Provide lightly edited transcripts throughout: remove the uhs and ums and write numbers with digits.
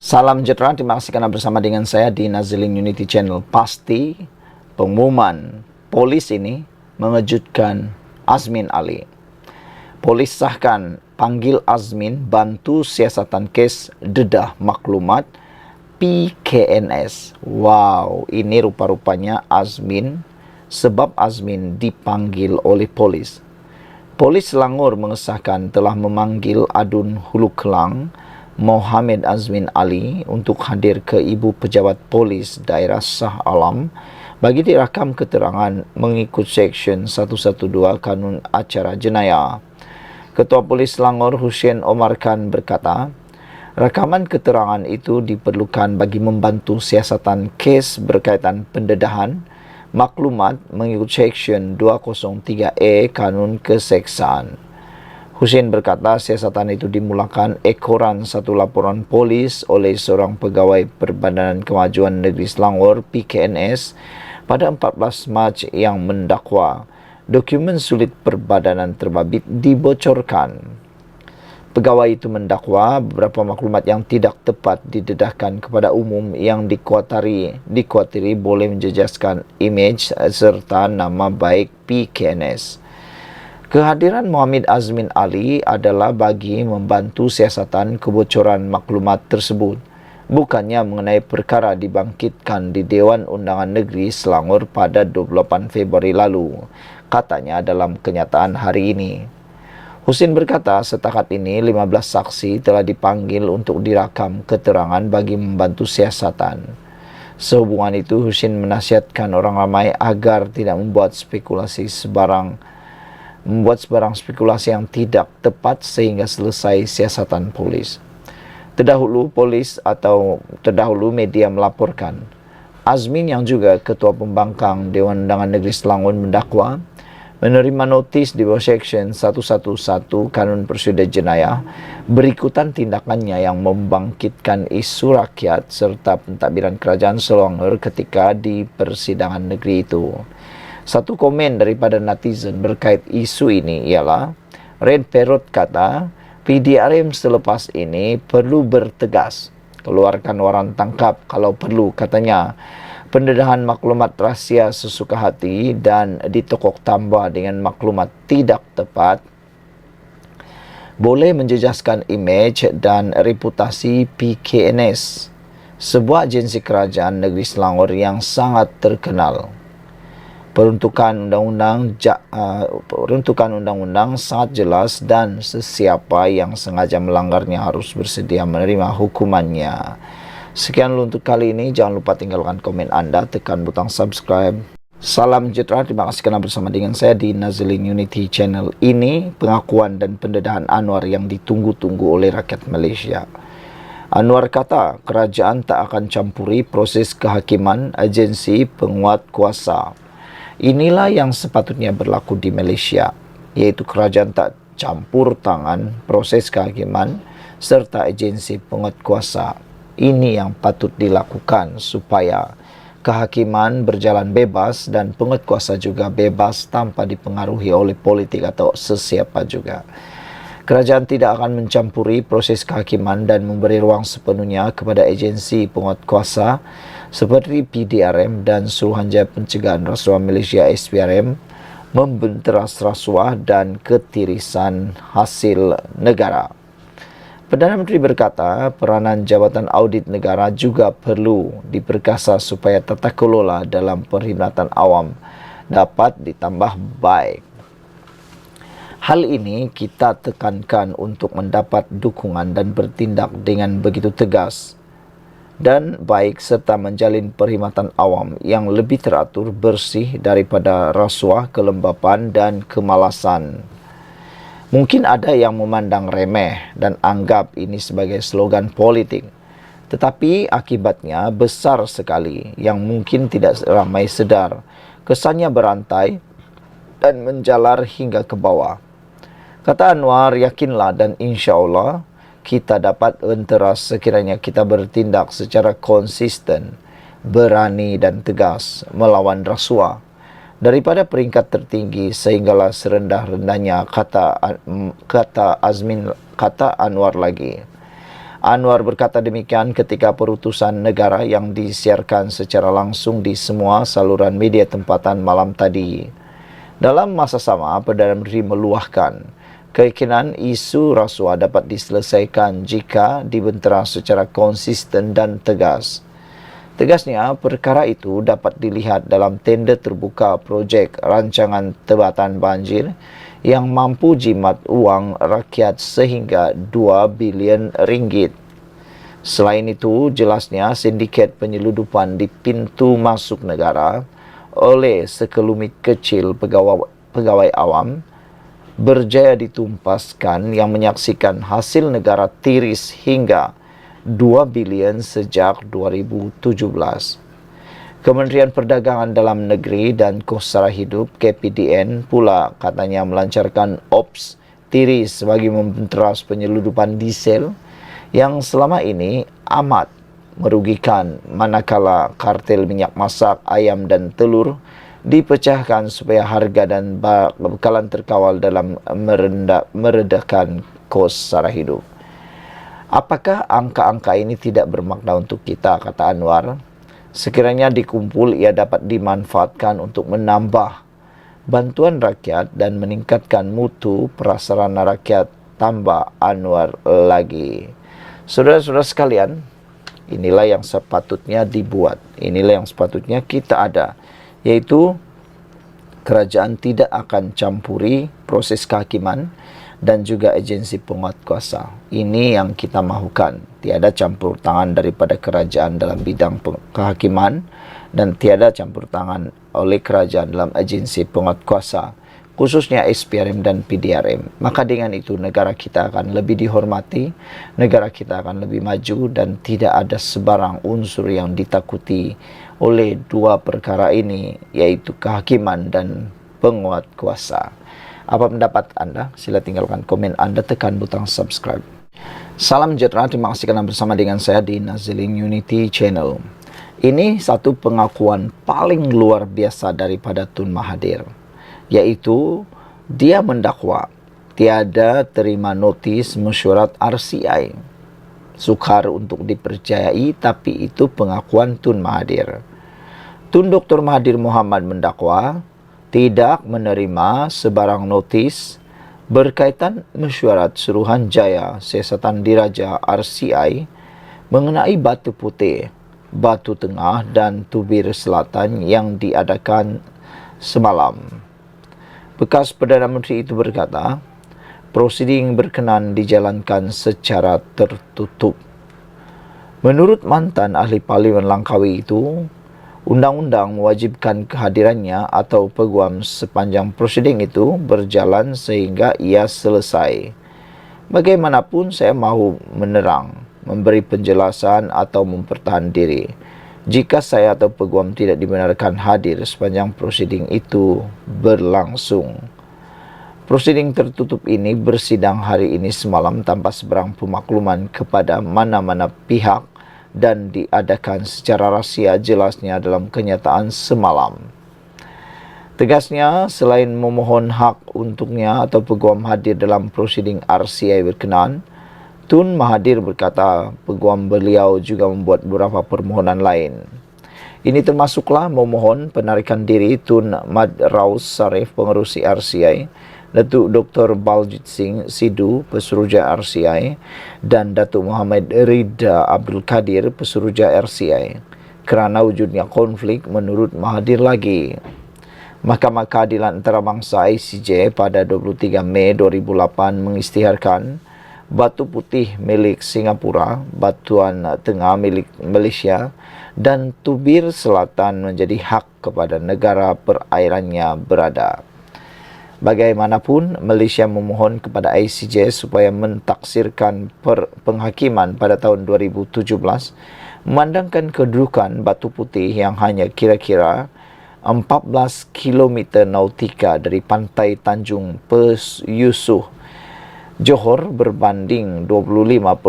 Salam sejahtera, terima kasih karena bersama dengan saya di Nazilin Unity Channel. Pasti pengumuman polis ini mengejutkan Azmin Ali. Polis sahkan panggil Azmin bantu siasatan kes dedah maklumat PKNS. Wow, ini rupa-rupanya Azmin, sebab Azmin dipanggil oleh polis. Polis Selangor mengesahkan telah memanggil Adun Hulu Kelang Mohamed Azmin Ali untuk hadir ke Ibu Pejabat Polis Daerah Shah Alam bagi dirakam keterangan mengikut Seksyen 112 Kanun Acara Jenayah. Ketua Polis Selangor Hussein Omar Khan berkata, rakaman keterangan itu diperlukan bagi membantu siasatan kes berkaitan pendedahan maklumat mengikut Seksyen 203A Kanun Keseksaan. Hussein berkata siasatan itu dimulakan ekoran satu laporan polis oleh seorang pegawai Perbadanan Kemajuan Negeri Selangor PKNS pada 14 Mac yang mendakwa dokumen sulit perbadanan terbabit dibocorkan. Pegawai itu mendakwa beberapa maklumat yang tidak tepat didedahkan kepada umum yang dikuatiri boleh menjejaskan imej serta nama baik PKNS. Kehadiran Mohamed Azmin Ali adalah bagi membantu siasatan kebocoran maklumat tersebut, bukannya mengenai perkara dibangkitkan di Dewan Undangan Negeri Selangor pada 28 Februari lalu, katanya dalam kenyataan hari ini. Hussein berkata setakat ini 15 saksi telah dipanggil untuk dirakam keterangan bagi membantu siasatan. Sehubungan itu, Hussein menasihatkan orang ramai agar tidak membuat sebarang spekulasi yang tidak tepat sehingga selesai siasatan polis. Terdahulu media melaporkan Azmin yang juga Ketua Pembangkang Dewan Undangan Negeri Selangor mendakwa menerima notis di bawah Seksyen 111 Kanun Prosedur Jenayah berikutan tindakannya yang membangkitkan isu rakyat serta pentadbiran kerajaan Selangor ketika di persidangan negeri itu. Satu komen daripada netizen berkait isu ini ialah, Red Parrot kata, PDRM selepas ini perlu bertegas, keluarkan waran tangkap kalau perlu, katanya. Pendedahan maklumat rahsia sesuka hati dan ditokok tambah dengan maklumat tidak tepat boleh menjejaskan imej dan reputasi PKNS, sebuah agensi kerajaan negeri Selangor yang sangat terkenal. Peruntukan undang-undang sangat jelas dan sesiapa yang sengaja melanggarnya harus bersedia menerima hukumannya. Sekian dulu untuk kali ini. Jangan lupa tinggalkan komen Anda, tekan butang subscribe. Salam sejahtera, terima kasih kerana bersama dengan saya di Nazilin Unity Channel. Ini pengakuan dan pendedahan Anwar yang ditunggu-tunggu oleh rakyat Malaysia. Anwar kata kerajaan tak akan campuri proses kehakiman agensi penguat kuasa. Inilah yang sepatutnya berlaku di Malaysia, iaitu kerajaan tak campur tangan proses kehakiman serta agensi penguatkuasa. Ini yang patut dilakukan supaya kehakiman berjalan bebas dan penguatkuasa juga bebas tanpa dipengaruhi oleh politik atau sesiapa juga. Kerajaan tidak akan mencampuri proses kehakiman dan memberi ruang sepenuhnya kepada agensi penguatkuasa seperti PDRM dan Suruhanjaya Pencegahan Rasuah Malaysia SPRM membenteras rasuah dan ketirisan hasil negara. Perdana Menteri berkata peranan Jabatan Audit Negara juga perlu diperkasa supaya tata kelola dalam perkhidmatan awam dapat ditambah baik. Hal ini kita tekankan untuk mendapat dukungan dan bertindak dengan begitu tegas dan baik serta menjalin perkhidmatan awam yang lebih teratur, bersih daripada rasuah, kelembapan dan kemalasan. Mungkin ada yang memandang remeh dan anggap ini sebagai slogan politik, tetapi akibatnya besar sekali yang mungkin tidak ramai sedar. Kesannya berantai dan menjalar hingga ke bawah. Kata Anwar, yakinlah dan insya Allah kita dapat enteras sekiranya kita bertindak secara konsisten, berani dan tegas melawan rasuah. Daripada peringkat tertinggi sehinggalah serendah-rendahnya, kata Anwar lagi. Anwar berkata demikian ketika perutusan negara yang disiarkan secara langsung di semua saluran media tempatan malam tadi. Dalam masa sama, Perdana Menteri meluahkan keyakinan isu rasuah dapat diselesaikan jika dibentera secara konsisten dan tegas. Tegasnya, perkara itu dapat dilihat dalam tender terbuka projek rancangan tebatan banjir yang mampu jimat uang rakyat sehingga 2 bilion ringgit. Selain itu, jelasnya sindiket penyeludupan di pintu masuk negara oleh sekelumit kecil pegawai awam berjaya ditumpaskan yang menyaksikan hasil negara tiris hingga 2 bilion sejak 2017. Kementerian Perdagangan Dalam Negeri dan Kos Sara Hidup KPDN pula katanya melancarkan ops tiris bagi membenteras penyeludupan diesel yang selama ini amat merugikan, manakala kartel minyak masak, ayam dan telur dipecahkan supaya harga dan bekalan terkawal dalam meredakan kos sara hidup. Apakah angka-angka ini tidak bermakna untuk kita, kata Anwar? Sekiranya dikumpul, ia dapat dimanfaatkan untuk menambah bantuan rakyat dan meningkatkan mutu prasarana rakyat, tambah Anwar lagi. Saudara-saudara sekalian, inilah yang sepatutnya dibuat, inilah yang sepatutnya kita ada, yaitu kerajaan tidak akan campuri proses kehakiman dan juga agensi penguat kuasa. Ini yang kita mahukan. Tiada campur tangan daripada kerajaan dalam bidang kehakiman dan tiada campur tangan oleh kerajaan dalam agensi penguat kuasa, khususnya SPRM dan PDRM. Maka dengan itu negara kita akan lebih dihormati, negara kita akan lebih maju dan tidak ada sebarang unsur yang ditakuti oleh dua perkara ini, yaitu kehakiman dan penguat kuasa. Apa pendapat Anda? Sila tinggalkan komen Anda, tekan butang subscribe. Salam sejahtera, terima kasih kerana bersama dengan saya di Nazilin Unity Channel. Ini satu pengakuan paling luar biasa daripada Tun Mahathir, yaitu dia mendakwa tiada terima notis mesyuarat RCI. Sukar untuk dipercayai, tapi itu pengakuan Tun Mahathir. Tun Dr. Mahathir Mohamad mendakwa tidak menerima sebarang notis berkaitan mesyuarat Suruhanjaya Siasatan Diraja RCI mengenai Batu Putih, Batu Tengah dan Tubir Selatan yang diadakan semalam. Bekas Perdana Menteri itu berkata, prosiding berkenan dijalankan secara tertutup. Menurut mantan ahli Parlimen Langkawi itu, undang-undang mewajibkan kehadirannya atau peguam sepanjang prosiding itu berjalan sehingga ia selesai. Bagaimanapun saya mahu menerang, memberi penjelasan atau mempertahan diri. Jika saya atau peguam tidak dibenarkan hadir sepanjang prosiding itu berlangsung. Prosiding tertutup ini bersidang hari ini semalam tanpa sebarang pemakluman kepada mana-mana pihak dan diadakan secara rahsia, jelasnya dalam kenyataan semalam. Tegasnya, selain memohon hak untuknya atau peguam hadir dalam prosiding RCI berkenan, Tun Mahathir berkata peguam beliau juga membuat beberapa permohonan lain. Ini termasuklah memohon penarikan diri Tun Mad Raus Sarif, pengerusi RCI, Datuk Dr. Baljit Singh Sidhu, Pesuruhja RCI, dan Datuk Muhammad Rida Abdul Kadir, Pesuruhja RCI, kerana wujudnya konflik menurut Mahathir lagi. Mahkamah Keadilan Antarabangsa ICJ pada 23 Mei 2008 mengisytiharkan Batu Putih milik Singapura, Batuan Tengah milik Malaysia, dan Tubir Selatan menjadi hak kepada negara perairannya berada. Bagaimanapun, Malaysia memohon kepada ICJ supaya mentaksirkan penghakiman pada tahun 2017 memandangkan kedudukan Batu Putih yang hanya kira-kira 14 km nautika dari pantai Tanjung Yusof, Johor berbanding 25.5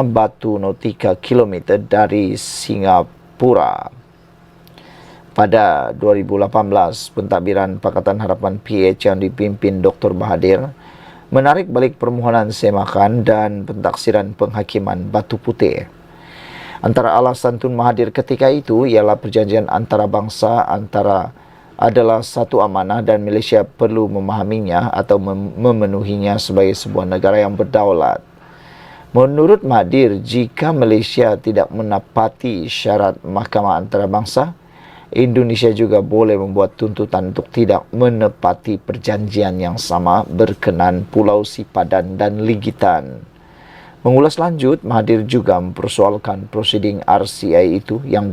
batu nautika kilometer dari Singapura. Pada 2018, pentadbiran Pakatan Harapan PH yang dipimpin Dr. Mahathir menarik balik permohonan semakan dan pentaksiran penghakiman Batu Putih. Antara alasan Tun Mahathir ketika itu ialah perjanjian antarabangsa adalah satu amanah dan Malaysia perlu memahaminya atau memenuhinya sebagai sebuah negara yang berdaulat. Menurut Mahathir, jika Malaysia tidak menepati syarat Mahkamah Antarabangsa, Indonesia juga boleh membuat tuntutan untuk tidak menepati perjanjian yang sama berkenan Pulau Sipadan dan Ligitan. Mengulas lanjut, Mahathir juga mempersoalkan prosiding RCI itu yang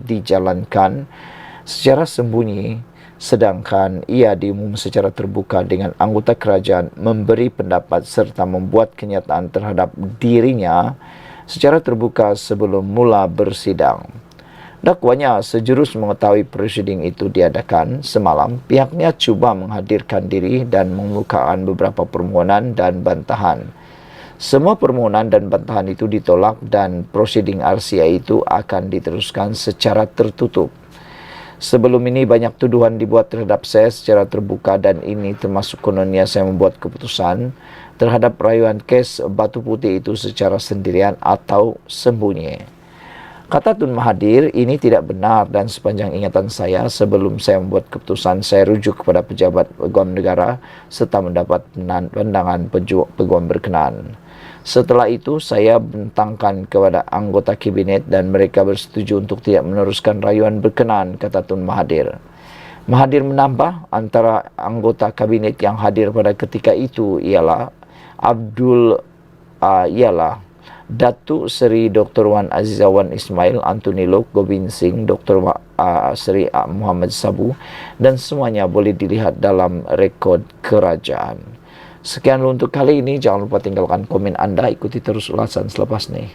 dijalankan secara sembunyi, sedangkan ia diumum secara terbuka dengan anggota kerajaan memberi pendapat serta membuat kenyataan terhadap dirinya secara terbuka sebelum mula bersidang. Dakwanya sejurus mengetahui prosiding itu diadakan semalam, pihaknya cuba menghadirkan diri dan mengemukakan beberapa permohonan dan bantahan. Semua permohonan dan bantahan itu ditolak dan prosiding RCI itu akan diteruskan secara tertutup. Sebelum ini banyak tuduhan dibuat terhadap saya secara terbuka dan ini termasuk kononnya saya membuat keputusan terhadap rayuan kes Batu Putih itu secara sendirian atau sembunyi. Kata Tun Mahathir, ini tidak benar dan sepanjang ingatan saya sebelum saya membuat keputusan saya rujuk kepada pejabat peguam negara serta mendapat pandangan peguam berkenan. Setelah itu, saya bentangkan kepada anggota kabinet dan mereka bersetuju untuk tidak meneruskan rayuan berkenan, kata Tun Mahathir. Mahathir menambah, antara anggota kabinet yang hadir pada ketika itu ialah Datuk Seri Dr. Wan Azizawan Ismail, Anthony Lok, Gobind Singh, Dr. Seri Muhammad Sabu dan semuanya boleh dilihat dalam rekod kerajaan. Sekian untuk kali ini, jangan lupa tinggalkan komen Anda, ikuti terus ulasan selepas ini.